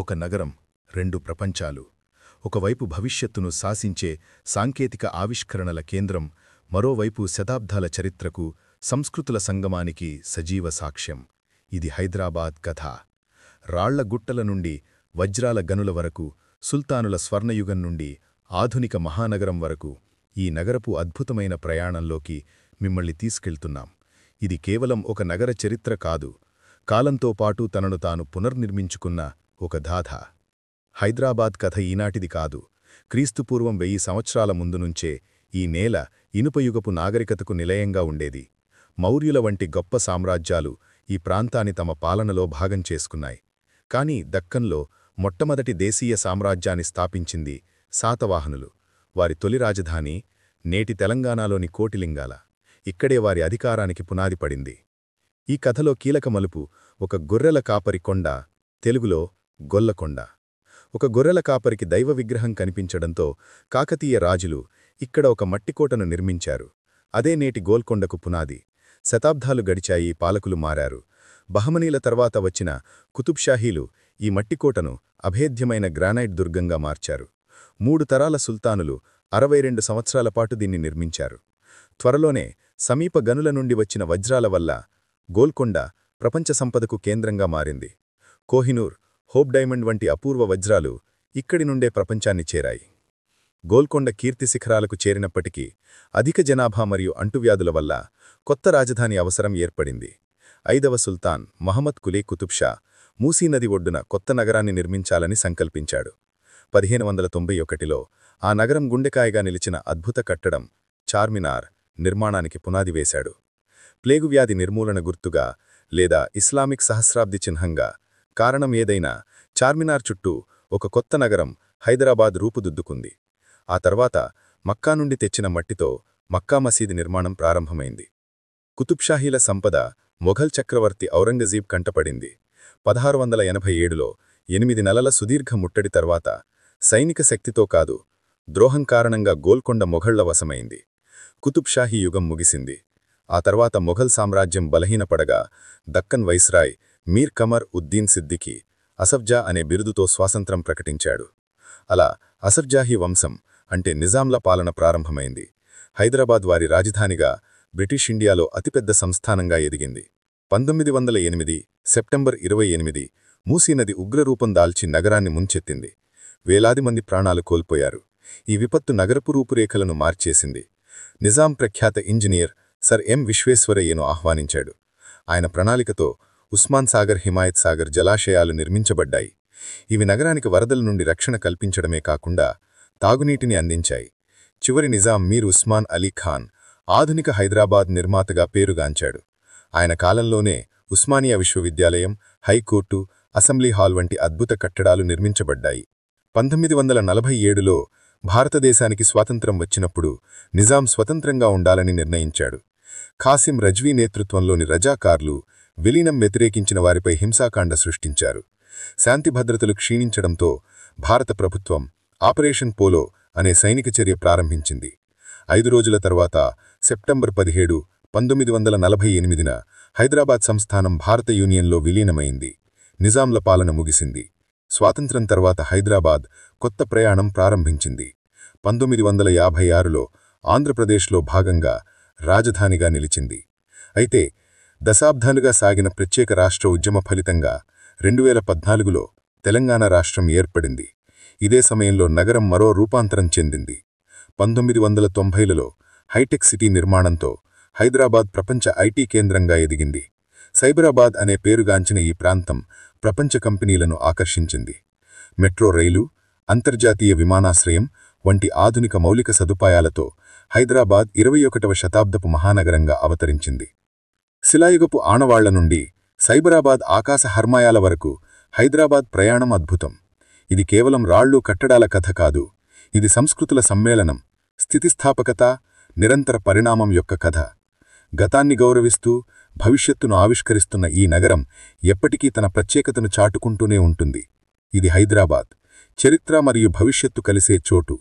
ఒక నగరం, రెండు ప్రపంచాలు. ఒకవైపు భవిష్యత్తును శాసించే సాంకేతిక ఆవిష్కరణల కేంద్రం, మరోవైపు శతాబ్దాల చరిత్రకు, సంస్కృతుల సంగమానికి సజీవ సాక్ష్యం. ఇది హైదరాబాద్ కథ. రాళ్ల గుట్టల నుండి వజ్రాల గనుల వరకు, సుల్తానుల స్వర్ణయుగం నుండి ఆధునిక మహానగరం వరకు ఈ నగరపు అద్భుతమైన ప్రయాణంలోకి మిమ్మల్ని తీసుకెళ్తున్నాం. ఇది కేవలం ఒక నగర చరిత్ర కాదు, కాలంతో పాటు తనను తాను పునర్నిర్మించుకున్న ఒక గాథ. హైదరాబాద్ కథ ఈనాటిది కాదు. క్రీస్తుపూర్వం 1000 సంవత్సరాల ముందు నుంచే ఈ నేల ఇనుపయుగపు నాగరికతకు నిలయంగా ఉండేది. మౌర్యుల వంటి గొప్ప సామ్రాజ్యాలు ఈ ప్రాంతాన్ని తమ పాలనలో భాగం చేసుకున్నాయి. కానీ దక్కన్లో మొట్టమొదటి దేశీయ సామ్రాజ్యాన్ని స్థాపించింది శాతవాహనులు. వారి తొలి రాజధాని నేటి తెలంగాణలోని కోటిలింగాల. ఇక్కడే వారి అధికారానికి పునాది పడింది. ఈ కథలో కీలక మలుపు ఒక గొర్రెల కాపరి కొండ, తెలుగులో గొల్లకొండ. ఒక గొర్రెల కాపరికి దైవ విగ్రహం కనిపించడంతో కాకతీయ రాజులు ఇక్కడ ఒక మట్టికోటను నిర్మించారు. అదే నేటి గోల్కొండకు పునాది. శతాబ్దాలు గడిచాయి, పాలకులు మారారు. బహమనీల తర్వాత వచ్చిన కుతుబ్షాహీలు ఈ మట్టికోటను అభేద్యమైన గ్రానైట్ దుర్గంగా మార్చారు. 3 తరాల సుల్తానులు 62 సంవత్సరాల పాటు దీన్ని నిర్మించారు. త్వరలోనే సమీప గనుల నుండి వచ్చిన వజ్రాల వల్ల గోల్కొండ ప్రపంచ సంపదకు కేంద్రంగా మారింది. కోహినూర్, హోప్ డైమండ్ వంటి అపూర్వ వజ్రాలు ఇక్కడి నుండే ప్రపంచాన్ని చేరాయి. గోల్కొండ కీర్తి శిఖరాలకు చేరినప్పటికీ అధిక జనాభా మరియు అంటువ్యాధుల వల్ల కొత్త రాజధాని అవసరం ఏర్పడింది. 5వ సుల్తాన్ మహమ్మద్ కులీ కుతుబ్ షా మూసీ నది ఒడ్డున కొత్త నగరాన్ని నిర్మించాలని సంకల్పించాడు. 1591లో ఆ నగరం గుండెకాయగా నిలిచిన అద్భుత కట్టడం చార్మినార్ నిర్మాణానికి పునాది వేశాడు. ప్లేగు వ్యాధి నిర్మూలన గుర్తుగా లేదా ఇస్లామిక్ సహస్రాబ్ది చిహ్నంగా, కారణం ఏదైనా చార్మినార్ చుట్టూ ఒక కొత్త నగరం హైదరాబాద్ రూపుదిద్దుకుంది. ఆ తర్వాత మక్కా నుండి తెచ్చిన మట్టితో మక్కా మసీదు నిర్మాణం ప్రారంభమైంది. కుతుబ్షాహీల సంపద మొఘల్ చక్రవర్తి ఔరంగజీబ్ కంటపడింది. 1687లో 8 నెలల సుదీర్ఘ ముట్టడి తర్వాత సైనిక శక్తితో కాదు, ద్రోహం కారణంగా గోల్కొండ మొఘళ్ల వశమైంది. కుతుబ్షాహీ యుగం ముగిసింది. ఆ తర్వాత మొఘల్ సామ్రాజ్యం బలహీనపడగా దక్కన్ వైస్రాయ్ మీర్ కమర్ ఉద్దీన్ సిద్దికీ అసఫ్జా అనే బిరుదుతో స్వాతంత్రం ప్రకటించాడు. అలా అసఫ్జాహీ వంశం అంటే నిజాంల పాలన ప్రారంభమైంది. హైదరాబాద్ వారి రాజధానిగా బ్రిటిష్ ఇండియాలో అతిపెద్ద సంస్థానంగా ఎదిగింది. 1908 సెప్టెంబర్ 28 మూసీనది ఉగ్రరూపం దాల్చి నగరాన్ని ముంచెత్తింది. వేలాది మంది ప్రాణాలు కోల్పోయారు. ఈ విపత్తు నగరపు రూపురేఖలను మార్చేసింది. నిజాం ప్రఖ్యాత ఇంజనీర్ సర్ ఎం విశ్వేశ్వరయ్యను ఆహ్వానించాడు. ఆయన ప్రణాళికతో ఉస్మాన్ సాగర్, హిమాయత్ సాగర్ జలాశయాలు నిర్మించబడ్డాయి. ఇవి నగరానికి వరదల నుండి రక్షణ కల్పించడమే కాకుండా తాగునీటిని అందించాయి. చివరి నిజాం మీర్ ఉస్మాన్ అలీ ఖాన్ ఆధునిక హైదరాబాద్ నిర్మాతగా పేరుగాంచాడు. ఆయన కాలంలోనే ఉస్మానియా విశ్వవిద్యాలయం, హైకోర్టు, అసెంబ్లీ హాల్ వంటి అద్భుత కట్టడాలు నిర్మించబడ్డాయి. 1947లో భారతదేశానికి స్వాతంత్రం వచ్చినప్పుడు నిజాం స్వతంత్రంగా ఉండాలని నిర్ణయించాడు. ఖాసిం రజ్వీ నేతృత్వంలోని రజాకార్లు విలీనం వ్యతిరేకించిన వారిపై హింసాకాండ సృష్టించారు. శాంతి భద్రతలు క్షీణించడంతో భారత ప్రభుత్వం ఆపరేషన్ పోలో అనే సైనిక చర్య ప్రారంభించింది. 5 రోజుల తర్వాత సెప్టెంబర్ 17, 1948న హైదరాబాద్ సంస్థానం భారత యూనియన్లో విలీనమైంది. నిజాంల పాలన ముగిసింది. స్వాతంత్రం తర్వాత హైదరాబాద్ కొత్త ప్రయాణం ప్రారంభించింది. 1956లో ఆంధ్రప్రదేశ్లో భాగంగా రాజధానిగా నిలిచింది. అయితే దశాబ్దాలుగా సాగిన ప్రత్యేక రాష్ట్ర ఉద్యమ ఫలితంగా 2014లో తెలంగాణ రాష్ట్రం ఏర్పడింది. ఇదే సమయంలో నగరం మరో రూపాంతరం చెందింది. 1990లలో హైటెక్ సిటీ నిర్మాణంతో హైదరాబాద్ ప్రపంచ ఐటీ కేంద్రంగా ఎదిగింది. సైబరాబాద్ అనే పేరుగాంచిన ఈ ప్రాంతం ప్రపంచ కంపెనీలను ఆకర్షించింది. మెట్రో రైలు, అంతర్జాతీయ విమానాశ్రయం వంటి ఆధునిక మౌలిక సదుపాయాలతో హైదరాబాద్ 21వ శతాబ్దపు మహానగరంగా అవతరించింది. శిలాయుగపు ఆనవాళ్ల నుండి సైబరాబాద్ ఆకాశ హర్మాయాల వరకు హైదరాబాద్ ప్రయాణం అద్భుతం. ఇది కేవలం రాళ్ళు కట్టడాల కథ కాదు, ఇది సంస్కృతుల సమ్మేళనం, స్థితిస్థాపకత, నిరంతర పరిణామం యొక్క కథ. గతాన్ని గౌరవిస్తూ భవిష్యత్తును ఆవిష్కరిస్తున్న ఈ నగరం ఎప్పటికీ తన ప్రత్యేకతను చాటుకుంటూనే ఉంటుంది. ఇది హైదరాబాద్, చరిత్ర మరియు భవిష్యత్తు కలిసే చోటు.